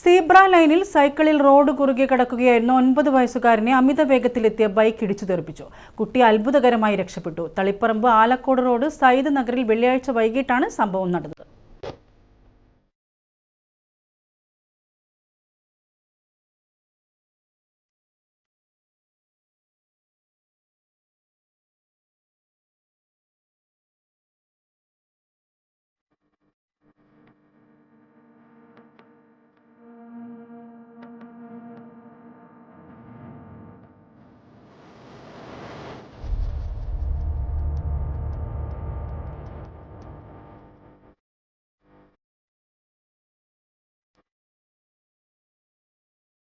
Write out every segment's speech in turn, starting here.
Zebra ലൈനിൽ സൈക്കിളിൽ road കുറുകെ കടക്കുകയായിരുന്ന 9 വയസ്സുകാരനെ അമിത വേഗത്തിലെത്തിയ ബൈക്ക് ഇടിച്ചു തെറിപ്പിച്ചു. കുട്ടി അത്ഭുതകരമായി രക്ഷപ്പെട്ടു. തളിപ്പറമ്പ് ആലക്കോട് റോഡ് സയ്യിദ് നഗറിൽ വെള്ളിയാഴ്ച വൈകിട്ടാണ് സംഭവം നടന്നത്.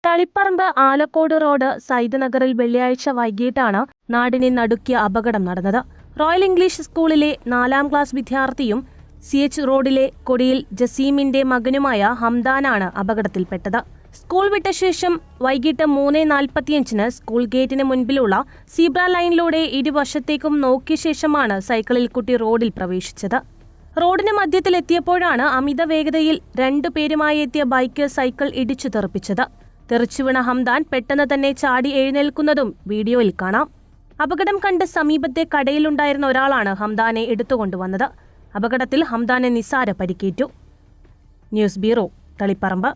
തളിപ്പറമ്പ് ആലക്കോട് റോഡ് സയ്യിദ് നഗറിൽ വെള്ളിയാഴ്ച വൈകിട്ടാണ് നാടിനെ നടുക്കിയ അപകടം നടന്നത്. റോയൽ ഇംഗ്ലീഷ് സ്കൂളിലെ 4ാം ക്ലാസ് വിദ്യാർത്ഥിയും CH റോഡിലെ കൊടിയിൽ ജസീമിന്റെ മകനുമായ ഹംദാനാണ് അപകടത്തിൽപ്പെട്ടത്. സ്കൂൾ വിട്ട ശേഷം വൈകിട്ട് 3:45 സ്കൂൾ ഗേറ്റിന് മുൻപിലുള്ള സീബ്ര ലൈനിലൂടെ ഇരുവശത്തേക്കും നോക്കിയ ശേഷമാണ് സൈക്കിളിൽ കുട്ടി റോഡിൽ പ്രവേശിച്ചത്. റോഡിന് മധ്യത്തിലെത്തിയപ്പോഴാണ് അമിത വേഗതയിൽ 2 പേരുമായി എത്തിയ ബൈക്ക് സൈക്കിൾ ഇടിച്ചു തെറിപ്പിച്ചത്. തെറിച്ചുവീണ ഹംദാൻ പെട്ടെന്ന് തന്നെ ചാടി എഴുന്നേൽക്കുന്നതും വീഡിയോയിൽ കാണാം. അപകടം കണ്ട് സമീപത്തെ കടയിലുണ്ടായിരുന്ന ഒരാളാണ് ഹംദാനെ എടുത്തുകൊണ്ടുവന്നത്. അപകടത്തിൽ ഹംദാന് നിസ്സാര പരിക്കേറ്റു. News bureau, Taliparamba.